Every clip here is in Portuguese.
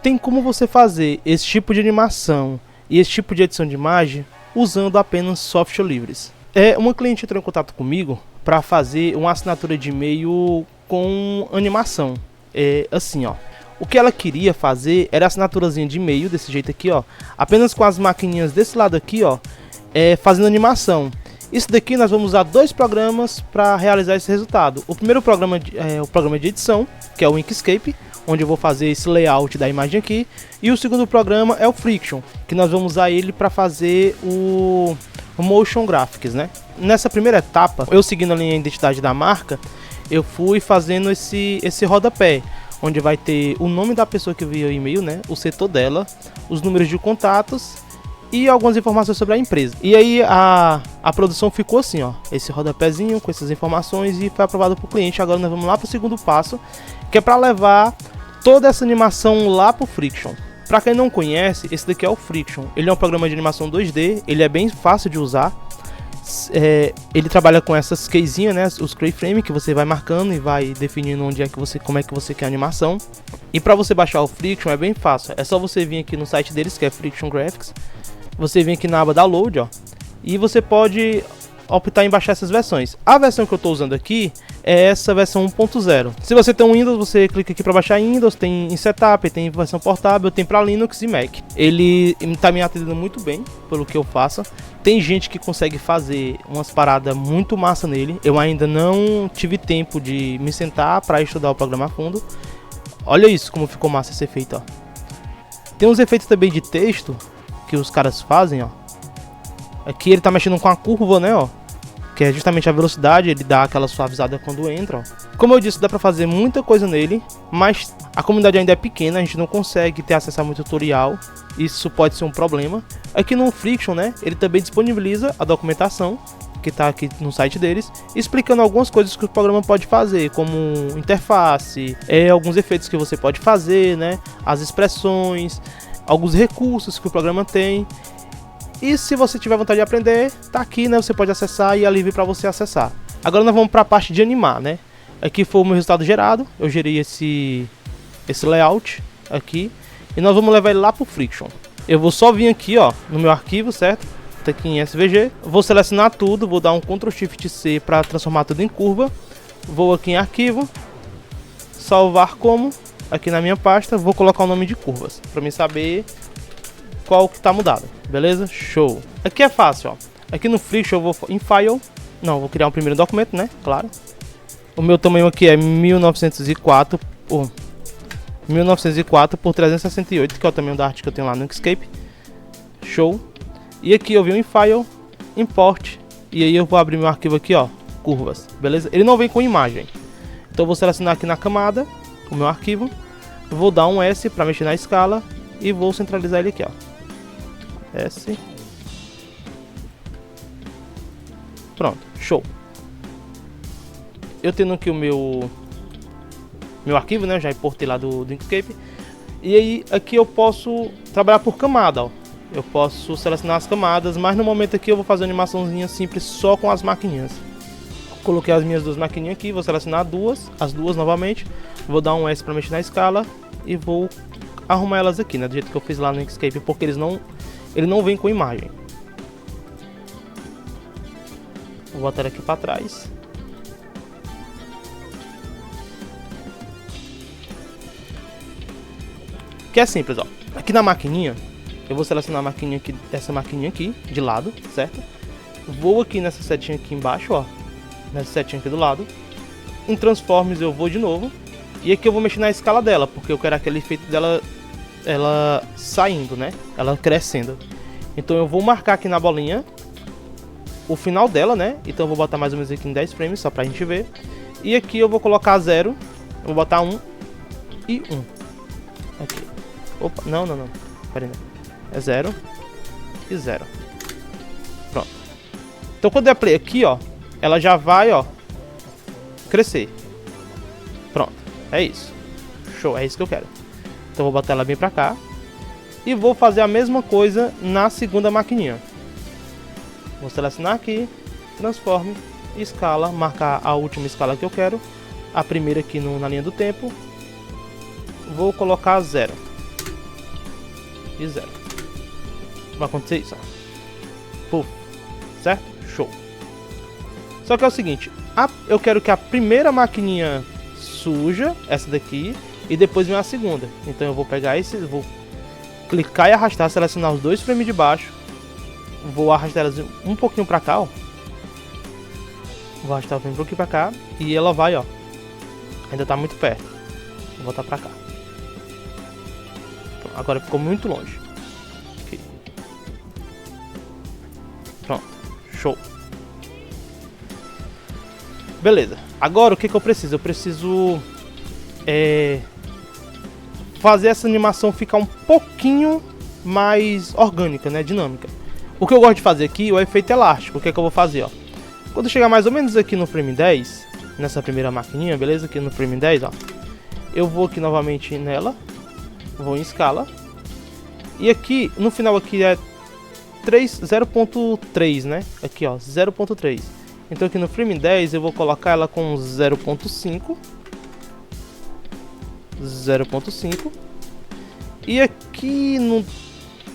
Tem como você fazer esse tipo de animação e esse tipo de edição de imagem usando apenas software livres. Uma cliente entrou em contato comigo para fazer uma assinatura de e-mail com animação. Assim, ó. O que ela queria fazer era a assinaturazinha de e-mail desse jeito aqui, ó, apenas com as maquininhas desse lado aqui, ó, fazendo animação. Isso daqui nós vamos usar 2 programas para realizar esse resultado. O primeiro programa é o programa de edição, que é o Inkscape, onde eu vou fazer esse layout da imagem aqui. E o segundo programa é o Friction, que nós vamos usar ele para fazer o Motion Graphics, né? Nessa primeira etapa, eu seguindo a linha de identidade da marca, eu fui fazendo esse rodapé, onde vai ter o nome da pessoa que enviou o e-mail, né? O setor dela, os números de contatos e algumas informações sobre a empresa. E aí a produção ficou assim, ó, esse rodapézinho com essas informações, e foi aprovado para o cliente. Agora nós vamos lá para o segundo passo, que é para levar toda essa animação lá para o Friction. Para quem não conhece, esse daqui é o Friction. Ele é um programa de animação 2D, ele é bem fácil de usar. Ele trabalha com essas keyzinhas, né, os keyframe, que você vai marcando e vai definindo como é que você quer a animação. E para você baixar o Friction é bem fácil. É só você vir aqui no site deles, que é Friction Graphics. Você vem aqui na aba Download, ó, e você pode optar em baixar essas versões. A versão que eu estou usando aqui é essa versão 1.0. Se você tem um Windows, você clica aqui para baixar Windows, tem em Setup, tem versão portável, tem para Linux e Mac. Ele está me atendendo muito bem pelo que eu faço. Tem gente que consegue fazer umas paradas muito massa nele. Eu ainda não tive tempo de me sentar para estudar o programa a fundo. Olha isso, como ficou massa esse efeito, ó. Tem uns efeitos também de texto que os caras fazem, ó. Aqui ele tá mexendo com a curva, né, ó, que é justamente a velocidade, ele dá aquela suavizada quando entra, ó. Como eu disse, dá pra fazer muita coisa nele, mas a comunidade ainda é pequena, a gente não consegue ter acesso a muito tutorial, isso pode ser um problema. Aqui no Friction, né, ele também disponibiliza a documentação, que tá aqui no site deles, explicando algumas coisas que o programa pode fazer, como interface, alguns efeitos que você pode fazer, né, as expressões, alguns recursos que o programa tem. E se você tiver vontade de aprender, tá aqui, né? Você pode acessar e é livre para você acessar. Agora nós vamos para a parte de animar, né? Aqui foi o meu resultado gerado. Eu gerei esse layout aqui e nós vamos levar ele lá pro Friction. Eu vou só vir aqui, ó, no meu arquivo, certo? Tá aqui em SVG. Vou selecionar tudo, vou dar um Ctrl Shift C para transformar tudo em curva. Vou aqui em arquivo, salvar como, aqui na minha pasta, vou colocar o nome de curvas para mim saber qual que tá mudado, beleza? Show! Aqui é fácil, ó. Aqui no Friction eu vou em File, vou criar um primeiro documento, né? Claro. O meu tamanho aqui é 1904 por 368, que é o tamanho da arte que eu tenho lá no Inkscape. Show! E aqui eu venho em File, Import, e aí eu vou abrir meu arquivo aqui, ó, curvas, beleza? Ele não vem com imagem, então eu vou selecionar aqui na camada o meu arquivo, vou dar um S para mexer na escala e vou centralizar ele aqui, ó. S. Pronto, show. Eu tendo aqui o meu arquivo, né? Eu já importei lá do Inkscape. E aí aqui eu posso trabalhar por camada, ó. Eu posso selecionar as camadas, mas no momento aqui eu vou fazer uma animaçãozinha simples só com as maquininhas. Coloquei as minhas 2 maquininhas aqui, vou selecionar as duas novamente. Vou dar um S para mexer na escala e vou arrumar elas aqui, né? Do jeito que eu fiz lá no Inkscape, porque ele não vem com imagem. Vou botar ele aqui para trás. Que é simples, ó. Aqui na maquininha, eu vou selecionar a maquininha aqui, essa maquininha aqui de lado, certo? Vou aqui nessa setinha aqui embaixo, ó, nessa setinha aqui do lado. Em Transforms eu vou de novo. E aqui eu vou mexer na escala dela, porque eu quero aquele efeito dela, ela saindo, né? Ela crescendo. Então eu vou marcar aqui na bolinha o final dela, né? Então eu vou botar mais ou menos aqui em 10 frames, só pra gente ver. E aqui eu vou colocar 0. Eu vou botar 1 e 1. Aqui. Opa, não. Pera aí, né? É 0 e 0. Pronto. Então quando eu play aqui, ó, ela já vai, ó, crescer. Pronto. É isso. Show, é isso que eu quero. Então eu vou botar ela bem pra cá. E vou fazer a mesma coisa na segunda maquininha. Vou selecionar aqui, transforme, escala, marcar a última escala que eu quero. A primeira aqui na linha do tempo. Vou colocar 0. e 0. Vai acontecer isso, ó. Puf. Certo? Show. Só que é o seguinte, eu quero que a primeira maquininha suja, essa daqui, e depois vem a segunda. Então eu vou pegar esse, vou clicar e arrastar, selecionar os dois frames de baixo. Vou arrastar elas um pouquinho pra cá, ó. Vou arrastar o frame um pouquinho pra cá e ela vai, ó. Ainda tá muito perto. Vou voltar pra cá. Agora ficou muito longe. Aqui. Pronto. Show. Beleza. Agora o que eu preciso? Eu preciso fazer essa animação ficar um pouquinho mais orgânica, né? Dinâmica. O que eu gosto de fazer aqui é o efeito elástico. O que eu vou fazer, ó? Quando chegar mais ou menos aqui no frame 10, nessa primeira maquininha, beleza? Aqui no frame 10, ó. Eu vou aqui novamente nela. Vou em escala. E aqui, no final aqui é 0.3, né? Aqui, ó, 0.3. Então aqui no frame 10 eu vou colocar ela com 0.5. 0.5. E aqui no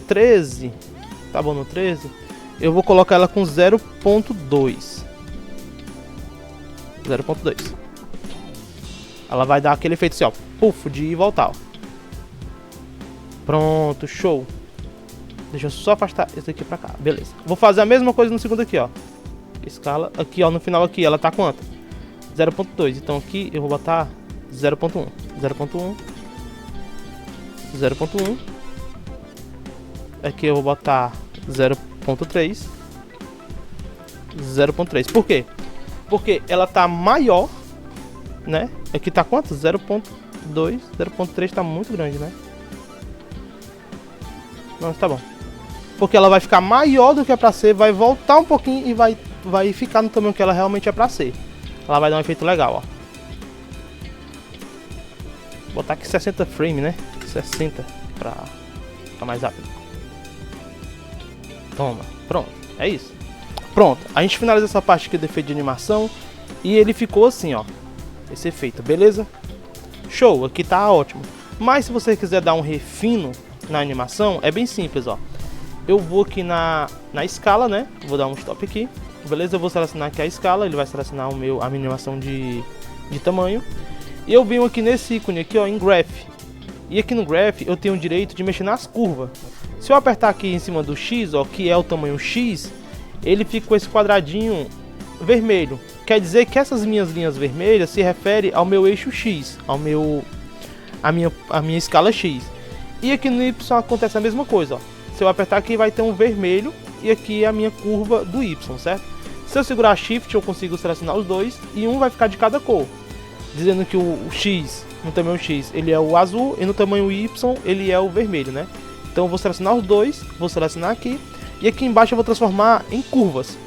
13, tá bom, no 13, eu vou colocar ela com 0.2. 0.2. Ela vai dar aquele efeito assim, ó, puf, de ir e voltar, ó. Pronto, show. Deixa eu só afastar esse aqui pra cá, beleza. Vou fazer a mesma coisa no segundo aqui, ó. Escala, aqui ó, no final aqui, ela tá quanto? 0.2, então aqui eu vou botar 0.1. 0.1. 0.1. Aqui eu vou botar 0.3. 0.3. Por quê? Porque ela tá maior, né? Aqui tá quanto? 0.2. 0.3 tá muito grande, né? Não, tá bom. Porque ela vai ficar maior do que é pra ser, vai voltar um pouquinho e vai ficar no tamanho que ela realmente é pra ser. Ela vai dar um efeito legal, ó. Vou botar aqui 60 frame, né? 60 pra ficar mais rápido. Toma, pronto, é isso. Pronto, a gente finaliza essa parte aqui do efeito de animação. E ele ficou assim, ó. Esse efeito, beleza? Show, aqui tá ótimo. Mas se você quiser dar um refino na animação, é bem simples, ó. Eu vou aqui na escala, né? Vou dar um stop aqui. Beleza? Eu vou selecionar aqui a escala. Ele vai selecionar a minha animação de tamanho. E eu venho aqui nesse ícone aqui, ó, em Graph. E aqui no Graph eu tenho o direito de mexer nas curvas. Se eu apertar aqui em cima do X, ó, que é o tamanho X, ele fica com esse quadradinho vermelho. Quer dizer que essas minhas linhas vermelhas se referem ao meu eixo X, a minha escala X. E aqui no Y acontece a mesma coisa, ó. Se eu apertar aqui vai ter um vermelho e aqui é a minha curva do Y, certo? Se eu segurar Shift eu consigo selecionar os dois e um vai ficar de cada cor. Dizendo que o X, no tamanho X, ele é o azul e no tamanho Y ele é o vermelho, né? Então eu vou selecionar os dois, vou selecionar aqui e aqui embaixo eu vou transformar em curvas.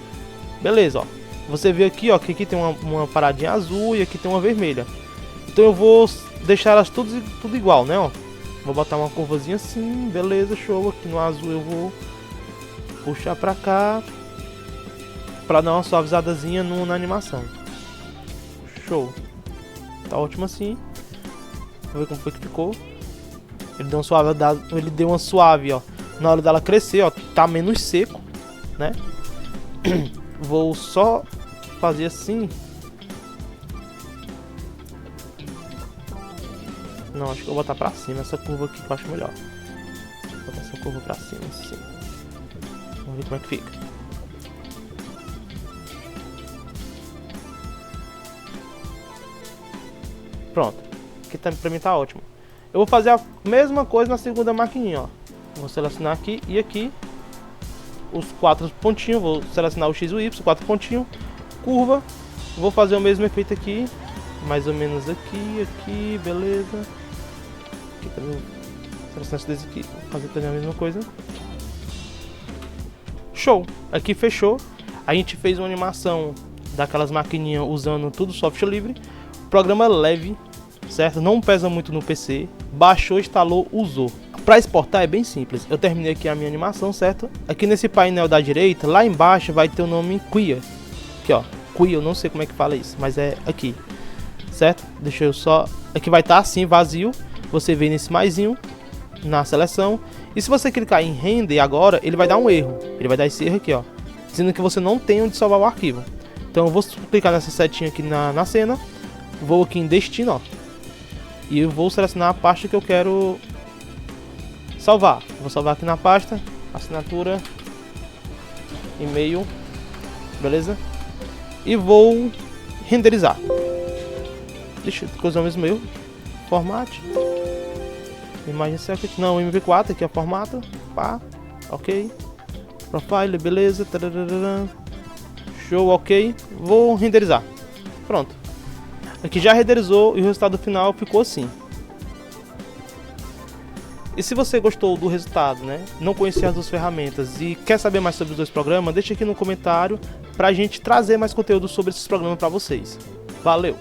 Beleza, ó. Você vê aqui, ó, que aqui tem uma paradinha azul e aqui tem uma vermelha. Então eu vou deixar elas tudo igual, né, ó. Vou botar uma curvazinha assim, beleza, show. Aqui no azul eu vou puxar pra cá pra dar uma suavizadazinha na animação. Show. Tá ótimo assim. Vamos ver como foi que ficou. Ele deu uma suave, ó. Na hora dela crescer, ó, tá menos seco, né? Vou só fazer assim. Não, acho que eu vou botar pra cima essa curva aqui que eu acho melhor. Vou botar essa curva pra cima, assim. Vamos ver como é que fica. Pronto. Aqui pra mim tá ótimo. Eu vou fazer a mesma coisa na segunda maquininha, ó. Vou selecionar aqui e aqui os 4 pontinhos. Vou selecionar o X e o Y, 4 pontinhos. Curva. Vou fazer o mesmo efeito aqui. Mais ou menos aqui, beleza. Aqui também. Selecionar esse aqui. Vou fazer também a mesma coisa. Show! Aqui fechou. A gente fez uma animação daquelas maquininhas usando tudo software livre. Programa leve, certo? Não pesa muito no PC. Baixou, instalou, usou. Para exportar é bem simples. Eu terminei aqui a minha animação, certo? Aqui nesse painel da direita, lá embaixo vai ter o nome Quia. Aqui, ó. Quia, eu não sei como é que fala isso, mas é aqui. Certo? Deixa eu só... Aqui vai estar assim, vazio. Você vem nesse maisinho. na seleção. E se você clicar em render agora, ele vai dar um erro. Ele vai dar esse erro aqui, ó, dizendo que você não tem onde salvar o arquivo. Então eu vou clicar nessa setinha aqui na cena, vou aqui em destino, ó, e eu vou selecionar a pasta que eu quero salvar. Vou salvar aqui na pasta, assinatura, e-mail, beleza? E vou renderizar. Deixa eu coisar o mesmo erro. Format. Imagem secret. Não, MP4 aqui é o formato. Pá. Ok. Profile, beleza. Tararara. Show, ok. Vou renderizar. Pronto. Aqui já renderizou e o resultado final ficou assim. E se você gostou do resultado, né, não conhecia as duas ferramentas e quer saber mais sobre os dois programas, deixa aqui no comentário pra gente trazer mais conteúdo sobre esses programas pra vocês. Valeu!